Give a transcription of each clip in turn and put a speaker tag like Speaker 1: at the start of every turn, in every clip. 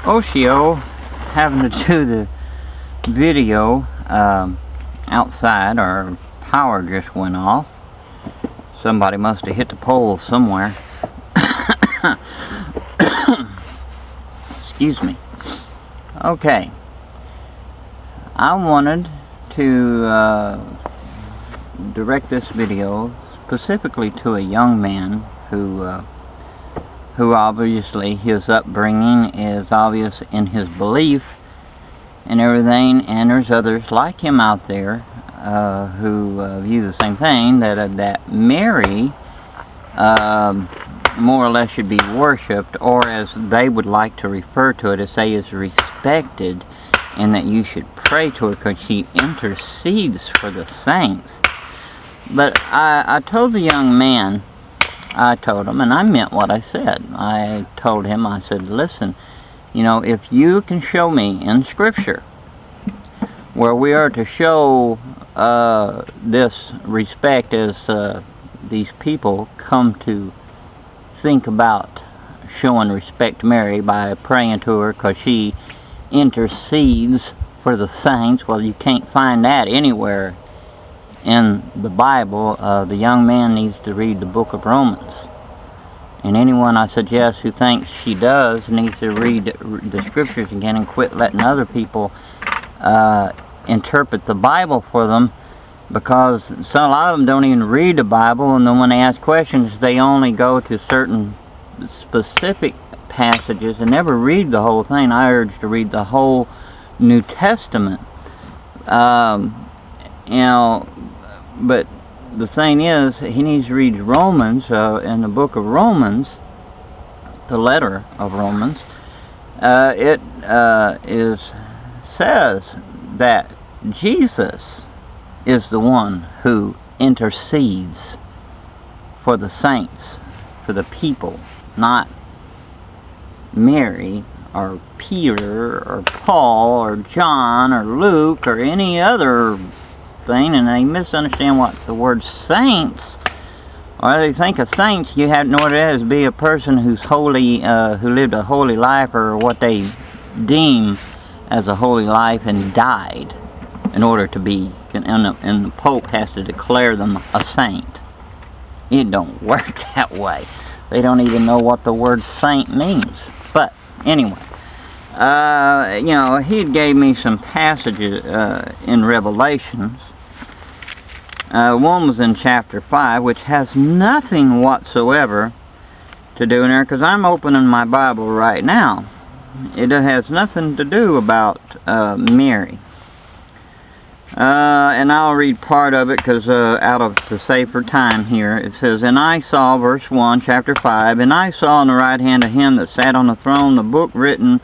Speaker 1: Oshio having to do the video outside. Our power just went off. Somebody must have hit the pole somewhere. Excuse me. Okay. I wanted to direct this video specifically to a young man who obviously his upbringing is obvious in his belief and everything, and there's others like him out there who view the same thing, that Mary more or less should be worshipped, or as they would like to refer to it, as say is respected, and that you should pray to her because she intercedes for the saints. But I told the young man, I told him, and I meant what I said. I told him, I said, listen, you know, if you can show me in Scripture where we are to show this respect as these people come to think about showing respect to Mary by praying to her because she intercedes for the saints, well, you can't find that anywhere in the Bible. The young man needs to read the book of Romans. And anyone I suggest who thinks she does needs to read the scriptures again and quit letting other people interpret the Bible for them, because a lot of them don't even read the Bible, and then when they ask questions they only go to certain specific passages and never read the whole thing. I urge to read the whole New Testament. You know, but the thing is, he needs to read Romans, in the book of Romans, the letter of Romans. It says that Jesus is the one who intercedes for the saints, for the people, not Mary or Peter or Paul or John or Luke or any other thing. And they misunderstand what the word saints, or they think of saints, you have to know what it is, be a person who's holy, who lived a holy life, or what they deem as a holy life, and died in order to be, and the Pope has to declare them a saint. It don't work that way. They don't even know what the word saint means. But anyway, you know, he gave me some passages in Revelations. One was in chapter 5, which has nothing whatsoever to do in there, because I'm opening my Bible right now. It has nothing to do about Mary. And I'll read part of it because to save for time here. It says, and I saw, verse 1, chapter 5, and I saw in the right hand of him that sat on the throne the book written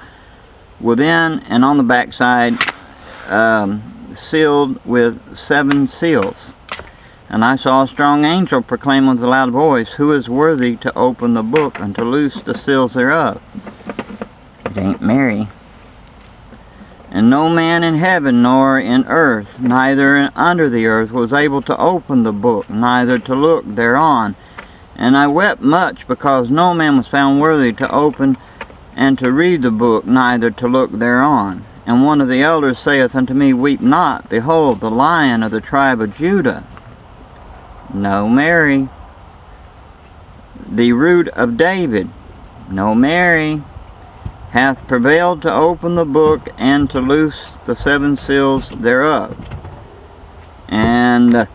Speaker 1: within and on the backside, sealed with 7 seals. And I saw a strong angel proclaim with a loud voice, who is worthy to open the book and to loose the seals thereof? It ain't Mary. And no man in heaven nor in earth, neither under the earth, was able to open the book, neither to look thereon. And I wept much, because no man was found worthy to open and to read the book, neither to look thereon. And one of the elders saith unto me, weep not, behold, the Lion of the tribe of Judah, no Mary, the root of David, no Mary, hath prevailed to open the book and to loose the 7 seals thereof. And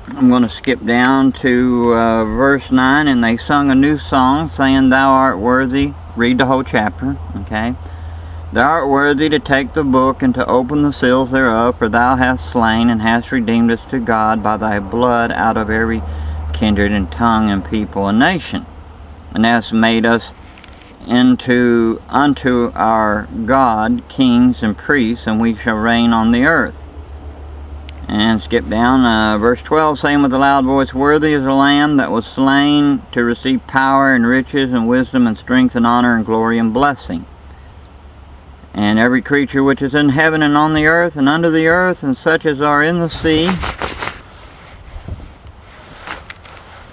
Speaker 1: I'm going to skip down to verse 9. And they sung a new song, saying, thou art worthy. Read the whole chapter, okay? Thou art worthy to take the book and to open the seals thereof, for thou hast slain and hast redeemed us to God by thy blood out of every kindred and tongue and people and nation, and hast made us unto our God kings and priests, and we shall reign on the earth. And skip down, verse 12, saying with a loud voice, worthy is the Lamb that was slain to receive power and riches and wisdom and strength and honor and glory and blessing. And every creature which is in heaven and on the earth and under the earth, and such as are in the sea.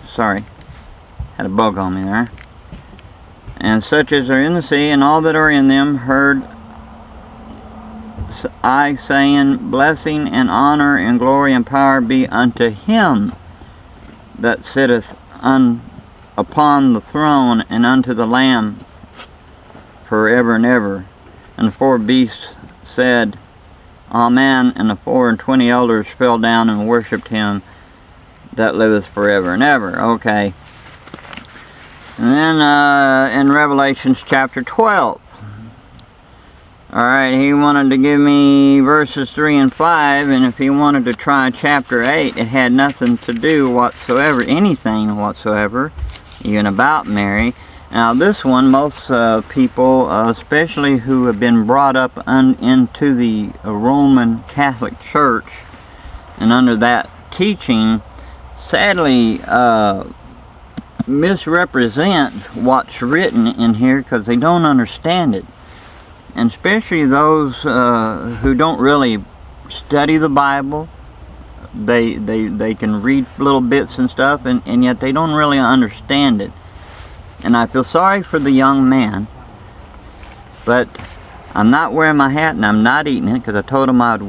Speaker 1: Sorry, had a bug on me there. and such as are in the sea, and all that are in them, heard I saying, blessing and honor and glory and power be unto him that sitteth upon the throne, and unto the Lamb forever and ever. And the four beasts said, Amen. And the 24 elders fell down and worshipped him that liveth forever and ever. Okay. And then in Revelations chapter 12. Alright, he wanted to give me verses 3 and 5, and if he wanted to try chapter 8, it had nothing to do whatsoever, anything whatsoever, even about Mary. Now this one, most people, especially who have been brought up into the Roman Catholic Church and under that teaching, sadly misrepresent what's written in here because they don't understand it. And especially those who don't really study the Bible. They can read little bits and stuff, and yet they don't really understand it. And I feel sorry for the young man, but I'm not wearing my hat and I'm not eating it, because I told him I'd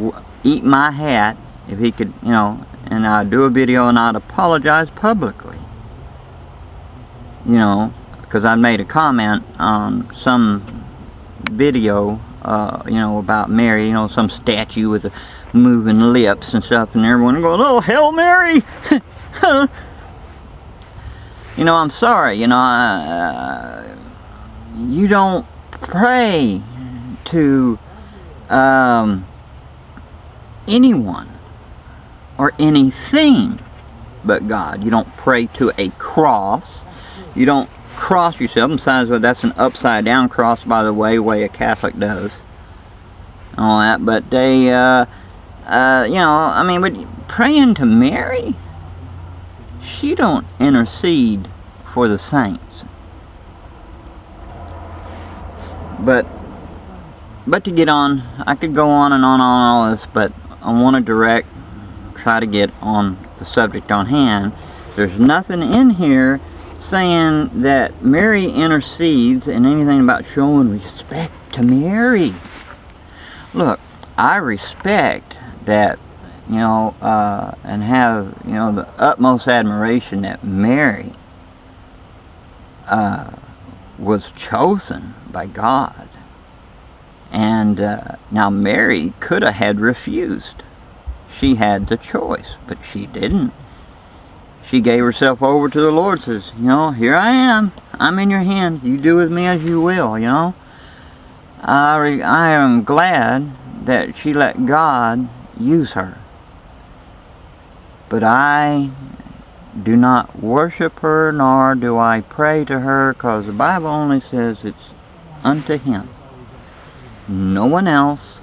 Speaker 1: eat my hat if he could, you know, and I'd do a video and I'd apologize publicly. You know, because I made a comment on some video, you know, about Mary, you know, some statue with moving lips and stuff, and everyone goes, oh, Hail Mary! You know, I'm sorry, you know, you don't pray to anyone or anything but God. You don't pray to a cross. You don't cross yourself. Besides, well, that's an upside down cross, by the way a Catholic does. All that, but they, you know, I mean, but praying to Mary, she don't intercede for the saints. But to get on, I could go on and on all this, but I want to try to get on the subject on hand. There's nothing in here saying that Mary intercedes and anything about showing respect to Mary. Look, I respect that, you know, and have, you know, the utmost admiration that Mary was chosen by God. And now Mary could have had refused. She had the choice, but she didn't. She gave herself over to the Lord, says, you know, here I am. I'm in your hands. You do with me as you will, you know. I am glad that she let God use her. But I do not worship her, nor do I pray to her, because the Bible only says it's unto him. No one else,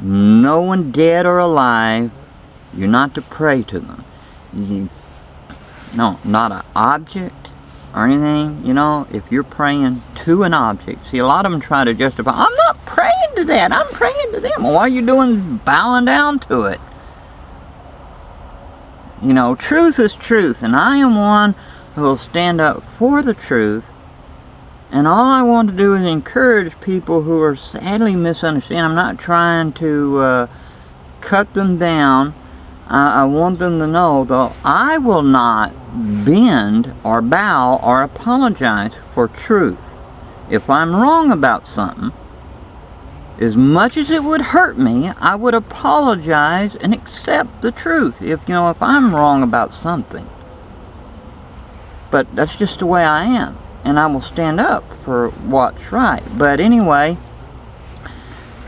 Speaker 1: no one dead or alive, you're not to pray to them. No, not an object or anything, you know. If you're praying to an object, see, a lot of them try to justify, I'm not praying to that, I'm praying to them. Well, what are you doing bowing down to it? You know, truth is truth, and I am one who will stand up for the truth, and all I want to do is encourage people who are sadly misunderstanding. I'm not trying to cut them down. I want them to know, though, I will not bend or bow or apologize for truth. If I'm wrong about something, as much as it would hurt me, I would apologize and accept the truth. If I'm wrong about something. But that's just the way I am, and I will stand up for what's right. But anyway,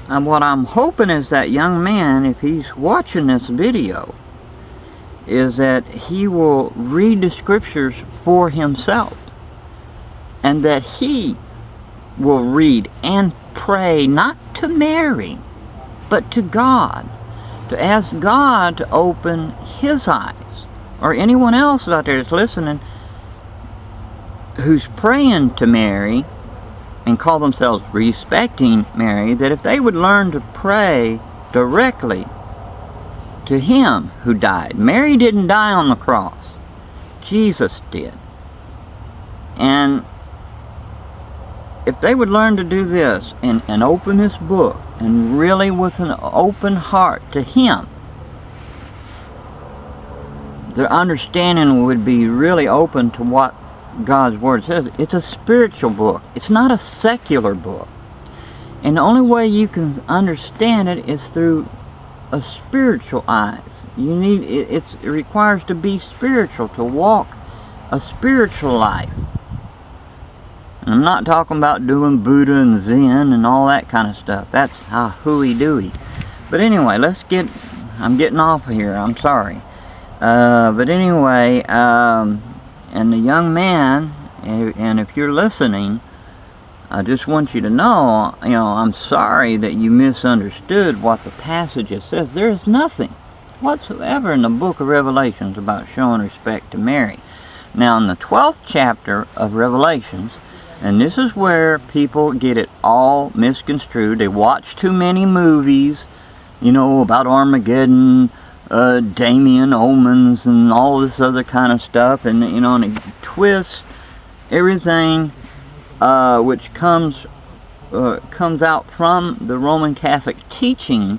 Speaker 1: what I'm hoping is that young man, if he's watching this video, is that he will read the scriptures for himself, and that he will read and pray not to Mary, but to God, to ask God to open his eyes, or anyone else out there that's listening who's praying to Mary and call themselves respecting Mary, that if they would learn to pray directly to him who died. Mary didn't die on the cross. Jesus did. And if they would learn to do this and open this book and really with an open heart to Him, their understanding would be really open to what God's Word says. It's a spiritual book. It's not a secular book. And the only way you can understand it is through a spiritual eyes. You need it requires to be spiritual, to walk a spiritual life. And I'm not talking about doing Buddha and Zen and all that kind of stuff. That's hooey-dooey. But anyway, I'm getting off of here. I'm sorry. But anyway, and the young man, and if you're listening, I just want you to know, I'm sorry that you misunderstood what the passage says. There is nothing whatsoever in the book of Revelations about showing respect to Mary. Now, in the 12th chapter of Revelations, and this is where people get it all misconstrued. They watch too many movies, about Armageddon, Damien Omens, and all this other kind of stuff, and and it twists everything which comes out from the Roman Catholic teaching,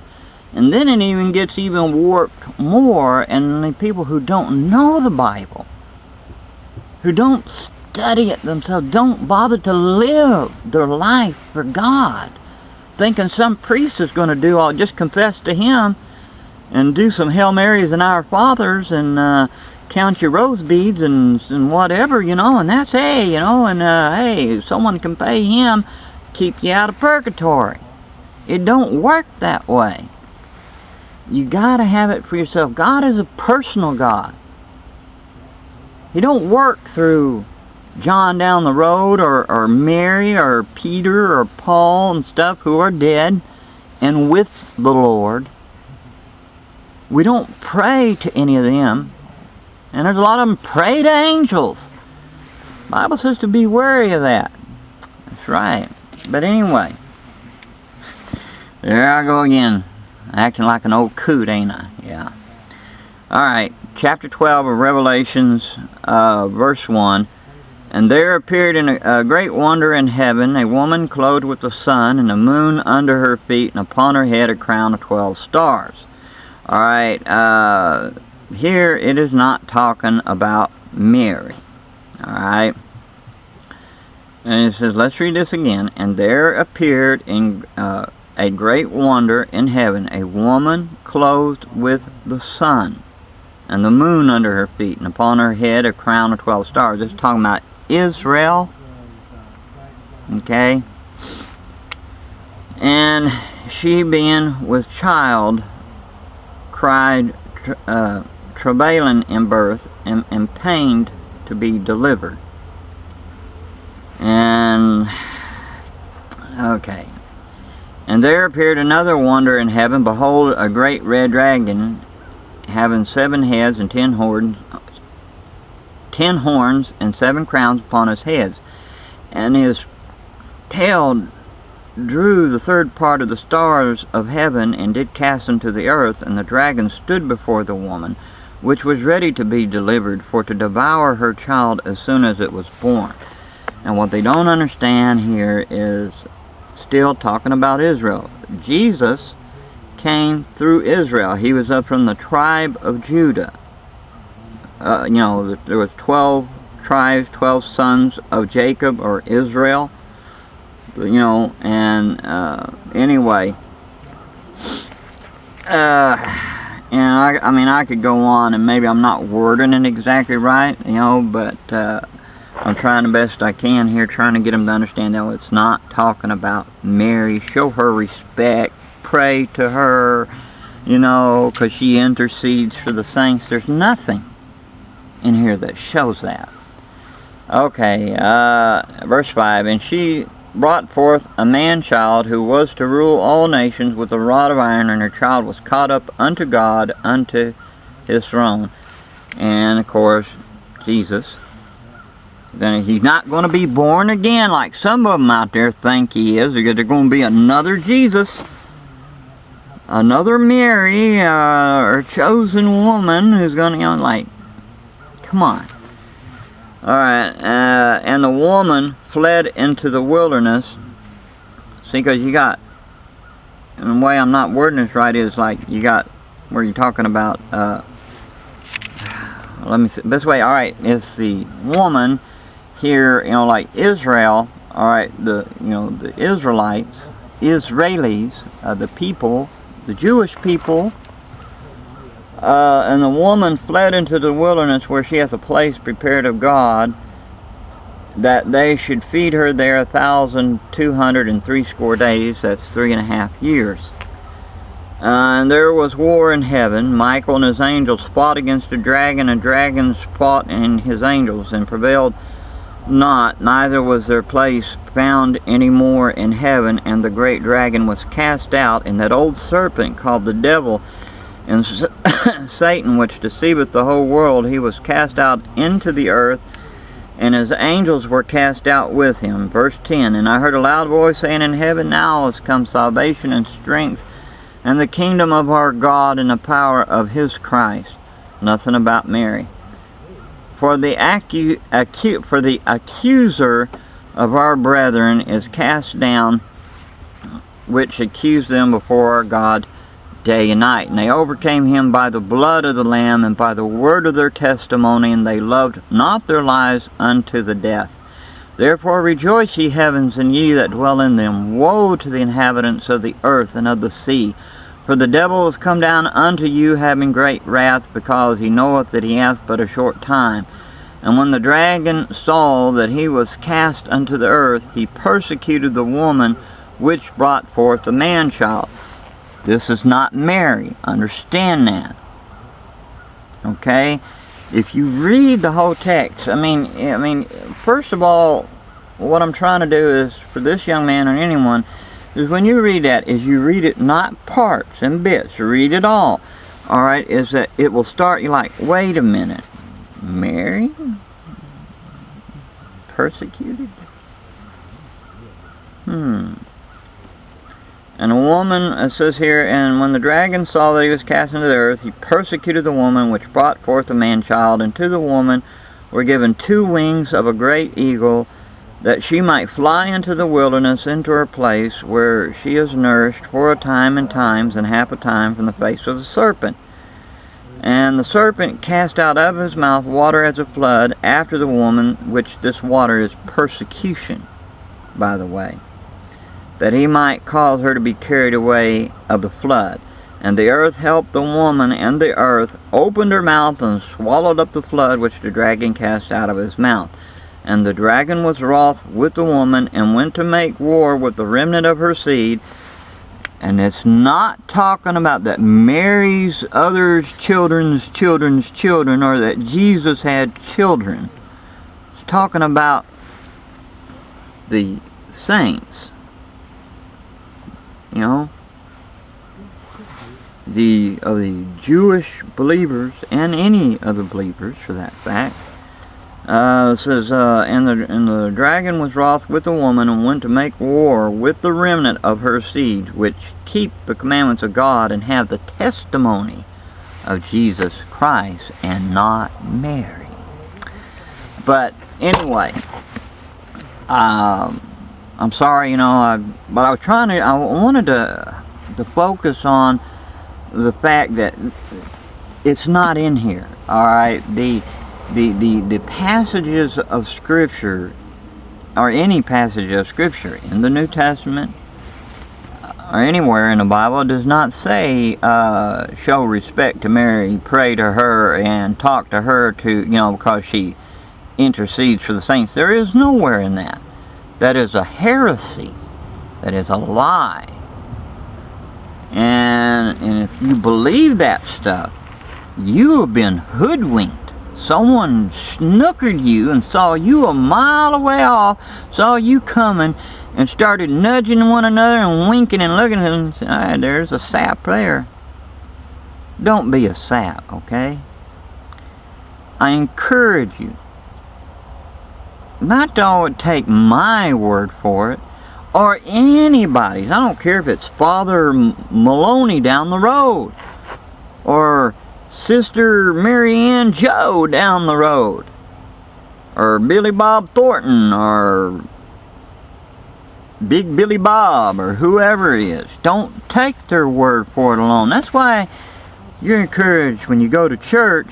Speaker 1: and then it even gets even warped more, and the people who don't know the Bible, who don't study it themselves, don't bother to live their life for God, thinking some priest is going to do all, just confess to Him and do some Hail Marys and Our Fathers and count your rose beads and whatever, and that's hey, someone can pay him, keep you out of purgatory. It don't work that way. You got to have it for yourself. God is a personal God. He don't work through John down the road or Mary or Peter or Paul and stuff who are dead and with the Lord. We don't pray to any of them. And there's a lot of them pray to angels. The Bible says to be wary of that. That's right. But anyway, there I go again, acting like an old coot, ain't I? Yeah. Alright, chapter 12 of Revelations, verse 1. And there appeared in a great wonder in heaven a woman clothed with the sun, and the moon under her feet, and upon her head a crown of 12 stars. Alright, here it is not talking about Mary. Alright. And it says, let's read this again. And there appeared in a great wonder in heaven a woman clothed with the sun, and the moon under her feet, and upon her head a crown of 12 stars. This is talking about Israel. Okay. And she, being with child, cried, travailing in birth, and pained to be delivered. And, okay. And there appeared another wonder in heaven. Behold, a great red dragon, having 7 heads and 10 horns, and 7 crowns upon his heads. And his tail drew the third part of the stars of heaven, and did cast them to the earth. And the dragon stood before the woman, which was ready to be delivered, for to devour her child as soon as it was born. And what they don't understand here is still talking about Israel. Jesus came through Israel. He was up from the tribe of Judah. There was 12 tribes, 12 sons of Jacob, or Israel. Anyway. And I could go on, and maybe I'm not wording it exactly right, but I'm trying the best I can here, trying to get them to understand that it's not talking about Mary. Show her respect, pray to her, because she intercedes for the saints. There's nothing in here that shows that. Okay, verse 5. And she brought forth a man-child, who was to rule all nations with a rod of iron, and her child was caught up unto God, unto his throne. And of course, Jesus. Then he's not going to be born again like some of them out there think he is. Because there's going to be another Jesus, another Mary, or chosen woman who's going to, come on. Alright, and the woman fled into the wilderness. See, because you got, and the way I'm not wording this right is like, you got, where you're talking about, let me see, this way, alright, it's the woman here, you know, like Israel, alright, the Israelites, Israelis, the people, the Jewish people, and the woman fled into the wilderness where she hath a place prepared of God, that they should feed her there 1,260 days, that's 3.5 years. And there was war in heaven. Michael and his angels fought against the dragon, and dragons fought and his angels, and prevailed not, neither was their place found any more in heaven. And the great dragon was cast out, and that old serpent called the devil and Satan, which deceiveth the whole world, he was cast out into the earth, and his angels were cast out with him. Verse 10, and I heard a loud voice saying in heaven, now is come salvation and strength, and the kingdom of our God, and the power of his Christ. Nothing about Mary. For the accuser of our brethren is cast down, which accused them before our God day and night. And they overcame him by the blood of the Lamb, and by the word of their testimony, and they loved not their lives unto the death. Therefore rejoice, ye heavens, and ye that dwell in them. Woe to the inhabitants of the earth and of the sea, for the devil is come down unto you, having great wrath, because he knoweth that he hath but a short time. And when the dragon saw that he was cast unto the earth, he persecuted the woman which brought forth the man-child. This is not Mary. Understand that. Okay? If you read the whole text, I mean, first of all, what I'm trying to do is, for this young man or anyone, is when you read that, is you read it not parts and bits, you read it all. Alright, is that it will start you like, wait a minute. Mary? Persecuted? And a woman, it says here, and when the dragon saw that he was cast into the earth, he persecuted the woman which brought forth the man-child. And to the woman were given 2 wings of a great eagle, that she might fly into the wilderness, into her place, where she is nourished for a time and times, and half a time from the face of the serpent. And the serpent cast out of his mouth water as a flood after the woman, which this water is persecution, by the way, that he might cause her to be carried away of the flood. And the earth helped the woman, and the earth opened her mouth and swallowed up the flood which the dragon cast out of his mouth. And the dragon was wroth with the woman, and went to make war with the remnant of her seed. And it's not talking about that Mary's others' children's children, or that Jesus had children. It's talking about the saints. You know, the Jewish believers, and any of the believers for that fact. It says, and the dragon was wroth with the woman, and went to make war with the remnant of her seed, which keep the commandments of God, and have the testimony of Jesus Christ, and not Mary. But anyway, I'm sorry, you know, but I was trying to, I wanted to focus on the fact that it's not in here. Alright, the passages of Scripture, or any passage of Scripture in the New Testament, or anywhere in the Bible, does not say, show respect to Mary, pray to her, and talk to her to, you know, because she intercedes for the saints. There is nowhere in that. That is a heresy. That is a lie. And if you believe that stuff, you have been hoodwinked. Someone snookered you and saw you a mile away off, saw you coming, and started nudging one another and winking and looking at them and saying, "Ah, there's a sap there." Don't be a sap, okay? I encourage you not to always take my word for it, or anybody's. I don't care if it's Father Maloney down the road, or Sister Mary Ann Joe down the road, or Billy Bob Thornton, or Big Billy Bob, or whoever it is. Don't take their word for it alone. That's why you're encouraged when you go to church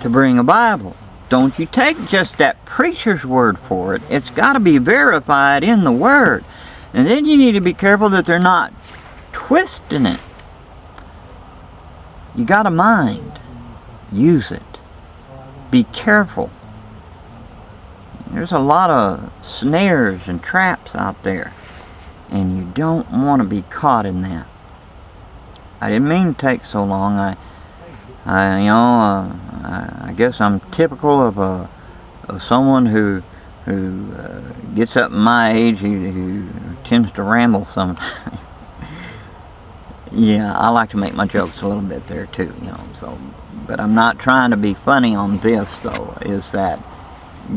Speaker 1: to bring a Bible. Don't you take just that preacher's word for it. It's got to be verified in the Word. And then you need to be careful that they're not twisting it. You got a mind. Use it. Be careful. There's a lot of snares and traps out there, and you don't want to be caught in that. I didn't mean to take so long. I guess I'm typical of someone who gets up in my age who tends to ramble sometimes. Yeah, I like to make my jokes a little bit there too, So, but I'm not trying to be funny on this, though. Is that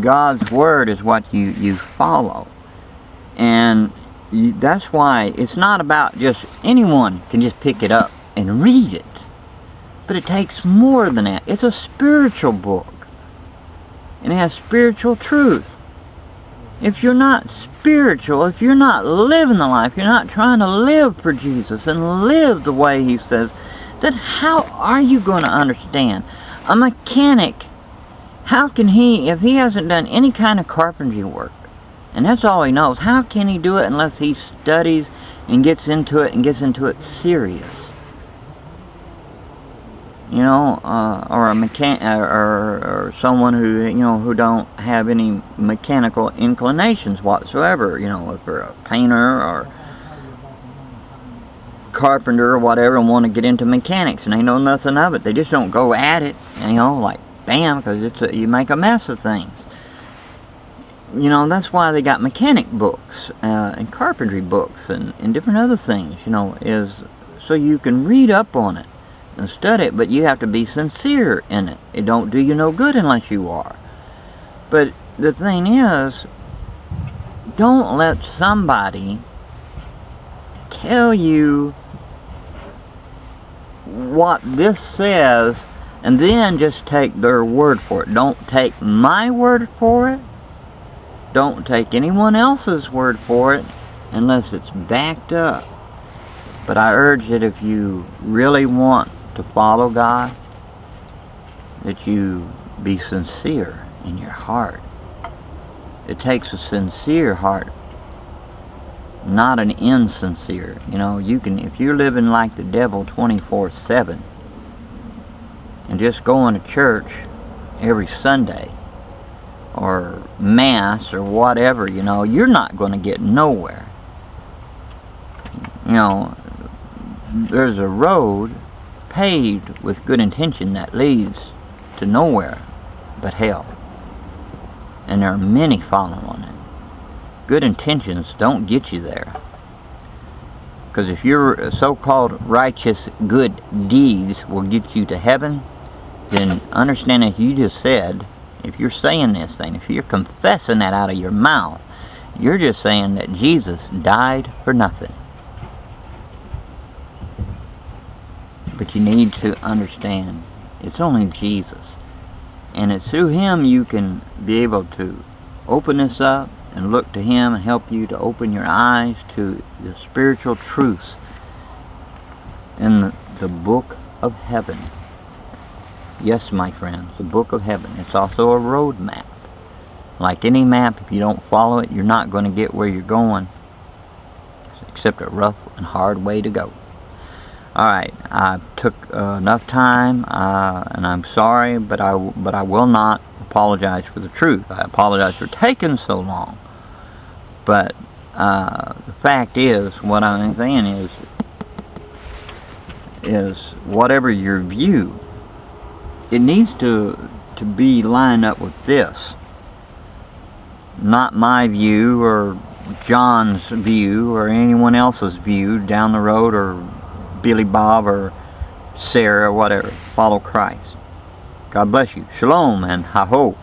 Speaker 1: God's Word is what you follow, and that's why it's not about just anyone can just pick it up and read it. But it takes more than that. It's a spiritual book. And it has spiritual truth. If you're not spiritual, if you're not living the life, you're not trying to live for Jesus and live the way He says, then how are you going to understand? A mechanic, how can he, if he hasn't done any kind of carpentry work, and that's all he knows, how can he do it unless he studies and gets into it serious? Or a or someone who who don't have any mechanical inclinations whatsoever. If they're a painter or carpenter or whatever and want to get into mechanics and they know nothing of it, they just don't go at it. Like bam, because you make a mess of things. That's why they got mechanic books and carpentry books and different other things. Is so you can read up on it and study it, but you have to be sincere in it. It don't do you no good unless you are. But the thing is, don't let somebody tell you what this says and then just take their word for it. Don't take my word for it. Don't take anyone else's word for it unless it's backed up. But I urge that if you really want to follow God, that you be sincere in your heart. It takes a sincere heart, not an insincere. You can, if you're living like the devil 24/7 and just going to church every Sunday or mass or whatever, you're not going to get nowhere. There's a road paved with good intention that leads to nowhere but hell. And there are many following it. Good intentions don't get you there. Because if your so-called righteous good deeds will get you to heaven, then understand, as you just said, if you're saying this thing, if you're confessing that out of your mouth, you're just saying that Jesus died for nothing. But you need to understand, it's only Jesus. And it's through Him you can be able to open this up and look to Him and help you to open your eyes to the spiritual truths in the book of heaven. Yes, my friends, the book of heaven. It's also a road map. Like any map, if you don't follow it, you're not going to get where you're going, except a rough and hard way to go. Alright, I took enough time, and I'm sorry, but I will not apologize for the truth. I apologize for taking so long. But the fact is, what I'm saying is whatever your view, it needs to be lined up with this. Not my view or John's view or anyone else's view down the road, or Billy Bob or Sarah or whatever. Follow Christ. God bless you. Shalom and ha-ho.